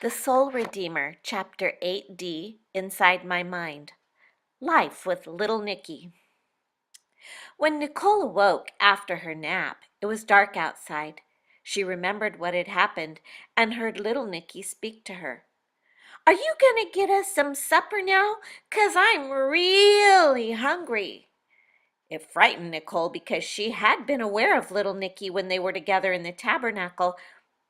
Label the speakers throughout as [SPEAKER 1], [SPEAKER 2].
[SPEAKER 1] The Soul Redeemer, Chapter 8D, Inside My Mind. Life with Little Nicky. When Nicole awoke after her nap, it was dark outside. She remembered what had happened and heard little Nicky speak to her. "Are you going to get us some supper now? 'Cause I'm really hungry." It frightened Nicole because she had been aware of little Nicky when they were together in the tabernacle,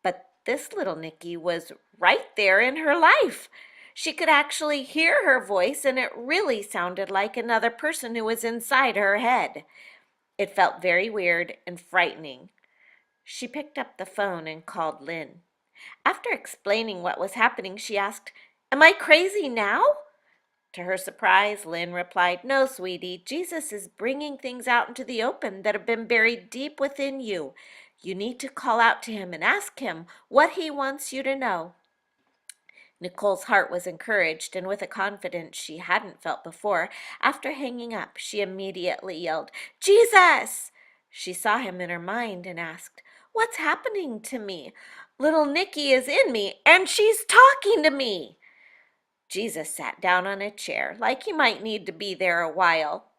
[SPEAKER 1] but this little Nicky was right there in her life. She could actually hear her voice, and it really sounded like another person who was inside her head. It felt very weird and frightening. She picked up the phone and called Lynn. After explaining what was happening, she asked, "Am I crazy now?" To her surprise, Lynn replied, "No, sweetie, Jesus is bringing things out into the open that have been buried deep within you. You need to call out to him and ask him what he wants you to know." Nicole's heart was encouraged, and with a confidence she hadn't felt before, after hanging up, she immediately yelled, "Jesus!" She saw him in her mind and asked, "What's happening to me? Little Nicky is in me, and she's talking to me." Jesus sat down on a chair, like he might need to be there a while.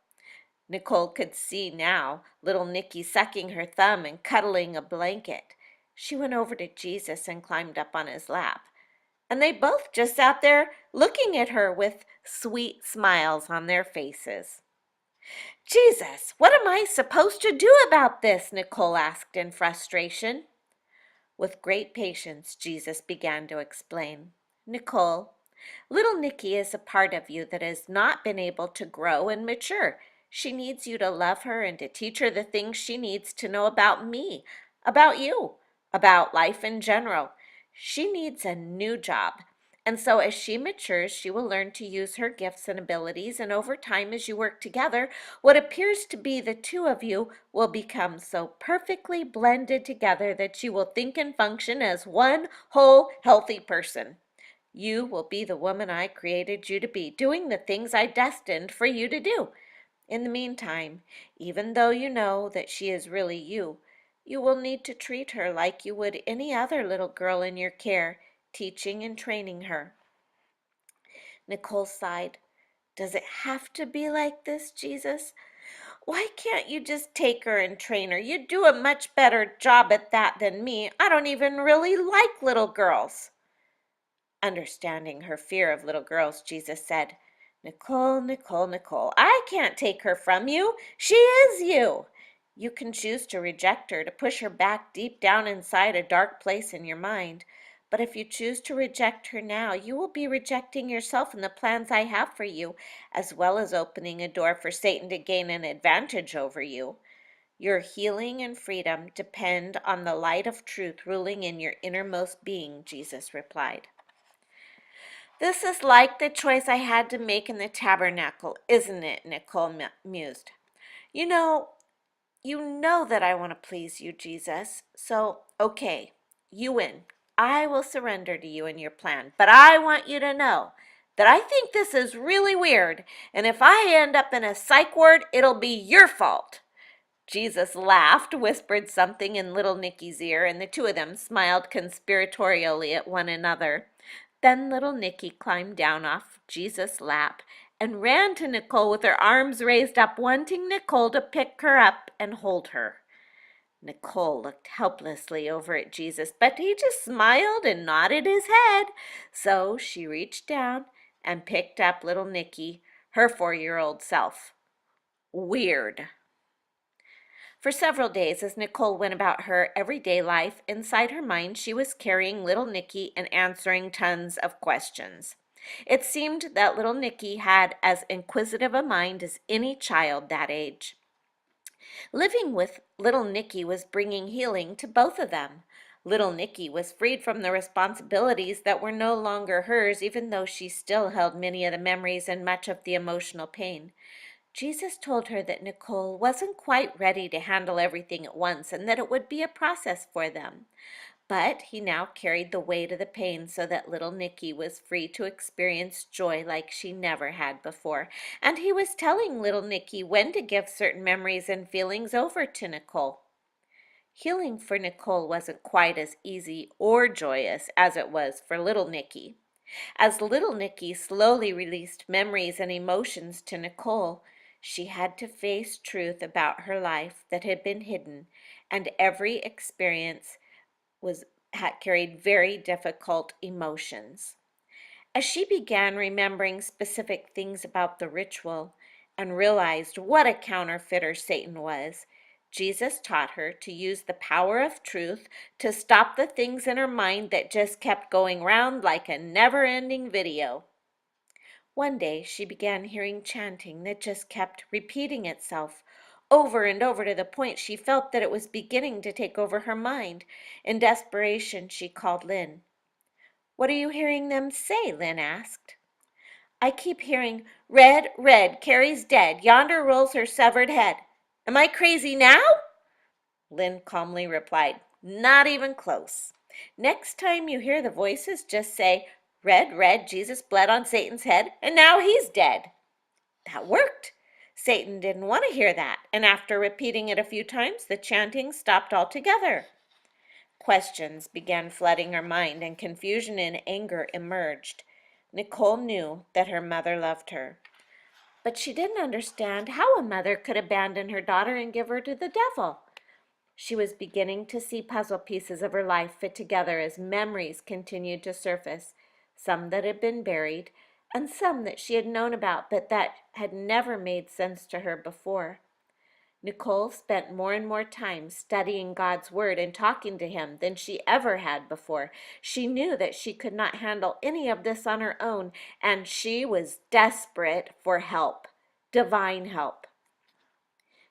[SPEAKER 1] Nicole could see now little Nicky sucking her thumb and cuddling a blanket. She went over to Jesus and climbed up on his lap. And they both just sat there looking at her with sweet smiles on their faces. "Jesus, what am I supposed to do about this?" Nicole asked in frustration. With great patience, Jesus began to explain. "Nicole, little Nicky is a part of you that has not been able to grow and mature. She needs you to love her and to teach her the things she needs to know about me, about you, about life in general. She needs a new job. And so as she matures, she will learn to use her gifts and abilities, and over time, as you work together, what appears to be the two of you will become so perfectly blended together that you will think and function as one whole, healthy person. You will be the woman I created you to be, doing the things I destined for you to do. In the meantime, even though you know that she is really you, you will need to treat her like you would any other little girl in your care, teaching and training her." Nicole sighed. "Does it have to be like this, Jesus? Why can't you just take her and train her? You do a much better job at that than me. I don't even really like little girls." Understanding her fear of little girls, Jesus said, "Nicole, Nicole, Nicole, I can't take her from you. She is you. You can choose to reject her, to push her back deep down inside a dark place in your mind. But if you choose to reject her now, you will be rejecting yourself and the plans I have for you, as well as opening a door for Satan to gain an advantage over you. Your healing and freedom depend on the light of truth ruling in your innermost being," Jesus replied. "This is like the choice I had to make in the tabernacle, isn't it?" Nicole mused. You know, you know that I want to please you, Jesus. So, okay, you win. I will surrender to you and your plan. But I want you to know that I think this is really weird. And if I end up in a psych ward, it'll be your fault." Jesus laughed, whispered something in little Nicky's ear, and the two of them smiled conspiratorially at one another. Then little Nicky climbed down off Jesus' lap and ran to Nicole with her arms raised up, wanting Nicole to pick her up and hold her. Nicole looked helplessly over at Jesus, but he just smiled and nodded his head. So she reached down and picked up little Nicky, her 4-year-old self. Weird. For several days, as Nicole went about her everyday life, inside her mind she was carrying little Nicky and answering tons of questions. It seemed that little Nicky had as inquisitive a mind as any child that age. Living with little Nicky was bringing healing to both of them. Little Nicky was freed from the responsibilities that were no longer hers, even though she still held many of the memories and much of the emotional pain. Jesus told her that Nicole wasn't quite ready to handle everything at once and that it would be a process for them. But he now carried the weight of the pain so that little Nicky was free to experience joy like she never had before. And he was telling little Nicky when to give certain memories and feelings over to Nicole. Healing for Nicole wasn't quite as easy or joyous as it was for little Nicky. As little Nicky slowly released memories and emotions to Nicole, she had to face truth about her life that had been hidden, and every experience was had carried very difficult emotions. As she began remembering specific things about the ritual and realized what a counterfeiter Satan was, Jesus taught her to use the power of truth to stop the things in her mind that just kept going round like a never-ending video. One day she began hearing chanting that just kept repeating itself over and over to the point she felt that it was beginning to take over her mind. In desperation, she called Lynn. "What are you hearing them say?" Lynn asked. "I keep hearing, 'Red, red, Carrie's dead. Yonder rolls her severed head.' Am I crazy now?" Lynn calmly replied, "Not even close. Next time you hear the voices, just say, 'Red, red, Jesus bled on Satan's head, and now he's dead.'" That worked. Satan didn't want to hear that, and after repeating it a few times, the chanting stopped altogether. Questions began flooding her mind, and confusion and anger emerged. Nicole knew that her mother loved her, but she didn't understand how a mother could abandon her daughter and give her to the devil. She was beginning to see puzzle pieces of her life fit together as memories continued to surface, some that had been buried, and some that she had known about but that had never made sense to her before. Nicole spent more and more time studying God's Word and talking to Him than she ever had before. She knew that she could not handle any of this on her own, and she was desperate for help, divine help.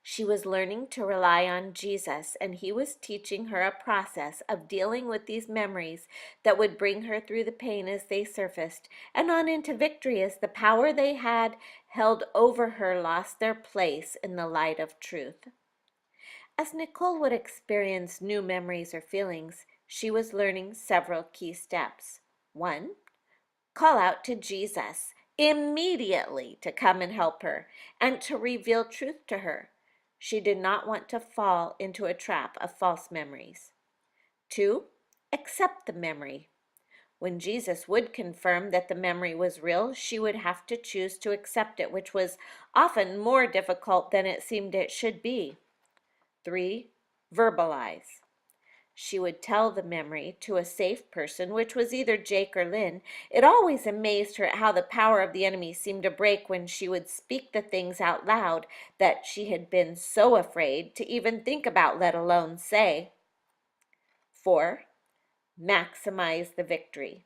[SPEAKER 1] She was learning to rely on Jesus, and He was teaching her a process of dealing with these memories that would bring her through the pain as they surfaced, and on into victory as the power they had held over her lost their place in the light of truth. As Nicole would experience new memories or feelings, she was learning several key steps. 1. Call out to Jesus immediately to come and help her and to reveal truth to her. She did not want to fall into a trap of false memories. 2. Accept the memory. When Jesus would confirm that the memory was real, she would have to choose to accept it, which was often more difficult than it seemed it should be. 3. Verbalize. She would tell the memory to a safe person, which was either Jake or Lynn. It always amazed her at how the power of the enemy seemed to break when she would speak the things out loud that she had been so afraid to even think about, let alone say. 4. Maximize the victory.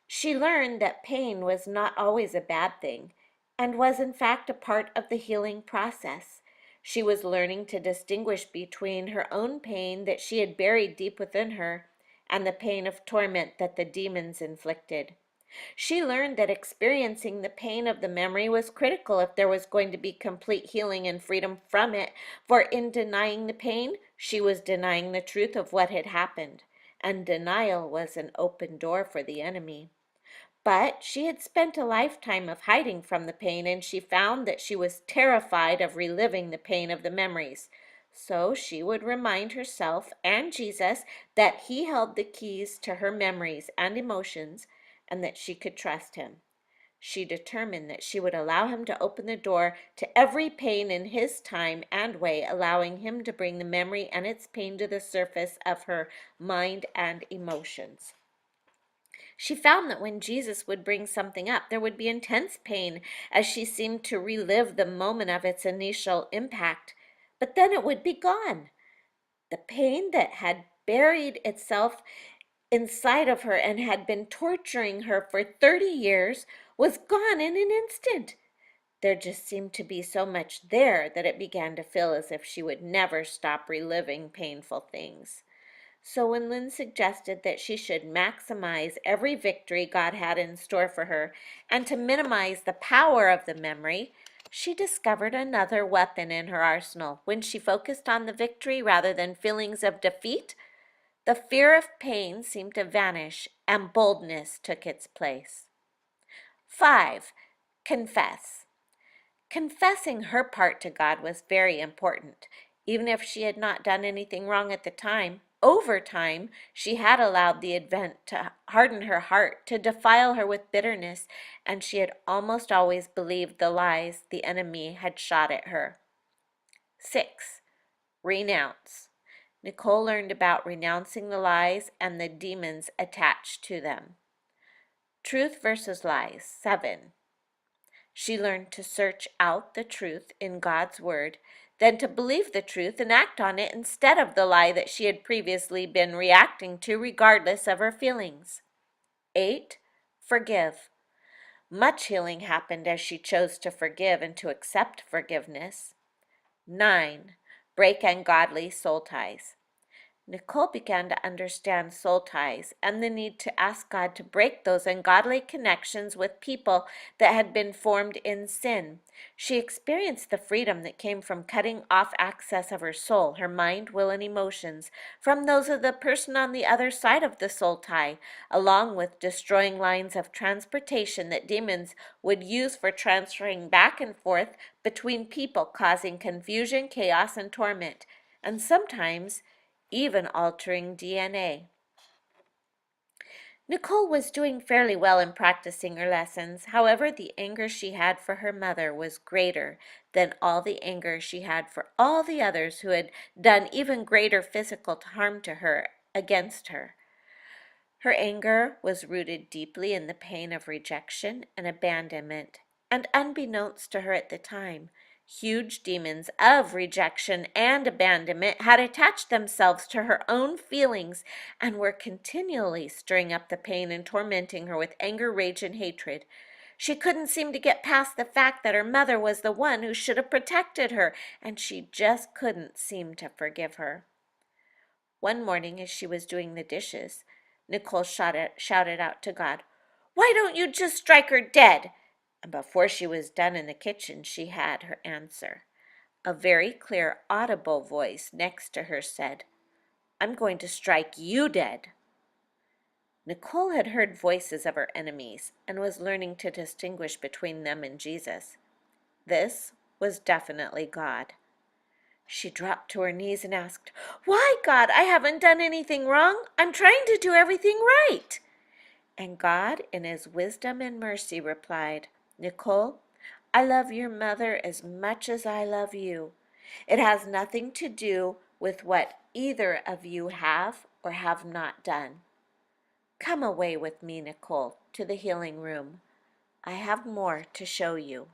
[SPEAKER 1] She learned that pain was not always a bad thing and was in fact a part of the healing process. She was learning to distinguish between her own pain that she had buried deep within her and the pain of torment that the demons inflicted. She learned that experiencing the pain of the memory was critical if there was going to be complete healing and freedom from it, for in denying the pain, she was denying the truth of what had happened, and denial was an open door for the enemy. But she had spent a lifetime of hiding from the pain, and she found that she was terrified of reliving the pain of the memories. So she would remind herself and Jesus that He held the keys to her memories and emotions, and that she could trust Him. She determined that she would allow Him to open the door to every pain in His time and way, allowing Him to bring the memory and its pain to the surface of her mind and emotions. She found that when Jesus would bring something up, there would be intense pain as she seemed to relive the moment of its initial impact, but then it would be gone. The pain that had buried itself inside of her and had been torturing her for 30 years was gone in an instant. There just seemed to be so much there that it began to feel as if she would never stop reliving painful things. So when Lynn suggested that she should maximize every victory God had in store for her and to minimize the power of the memory, she discovered another weapon in her arsenal. When she focused on the victory rather than feelings of defeat, the fear of pain seemed to vanish and boldness took its place. 5. Confess. Confessing her part to God was very important. Even if she had not done anything wrong at the time, over time, she had allowed the event to harden her heart, to defile her with bitterness, and she had almost always believed the lies the enemy had shot at her. 6. Renounce. Nicole learned about renouncing the lies and the demons attached to them. Truth versus lies. 7. She learned to search out the truth in God's Word, then to believe the truth and act on it instead of the lie that she had previously been reacting to, regardless of her feelings. 8. Forgive. Much healing happened as she chose to forgive and to accept forgiveness. 9. Break ungodly soul ties. Nicole began to understand soul ties and the need to ask God to break those ungodly connections with people that had been formed in sin. She experienced the freedom that came from cutting off access of her soul, her mind, will, and emotions from those of the person on the other side of the soul tie, along with destroying lines of transportation that demons would use for transferring back and forth between people, causing confusion, chaos, and torment, and sometimes even altering DNA. Nicole was doing fairly well in practicing her lessons. However, the anger she had for her mother was greater than all the anger she had for all the others who had done even greater physical harm to her against her. Her anger was rooted deeply in the pain of rejection and abandonment, and unbeknownst to her at the time, huge demons of rejection and abandonment had attached themselves to her own feelings and were continually stirring up the pain and tormenting her with anger, rage, and hatred. She couldn't seem to get past the fact that her mother was the one who should have protected her, and she just couldn't seem to forgive her. One morning, as she was doing the dishes, Nicole shouted out to God, "Why don't you just strike her dead?" And before she was done in the kitchen, she had her answer. A very clear, audible voice next to her said, "I'm going to strike you dead." Nicole had heard voices of her enemies and was learning to distinguish between them and Jesus. This was definitely God. She dropped to her knees and asked, "Why, God? I haven't done anything wrong. I'm trying to do everything right." And God, in His wisdom and mercy, replied, "Nicole, I love your mother as much as I love you. It has nothing to do with what either of you have or have not done. Come away with me, Nicole, to the healing room. I have more to show you."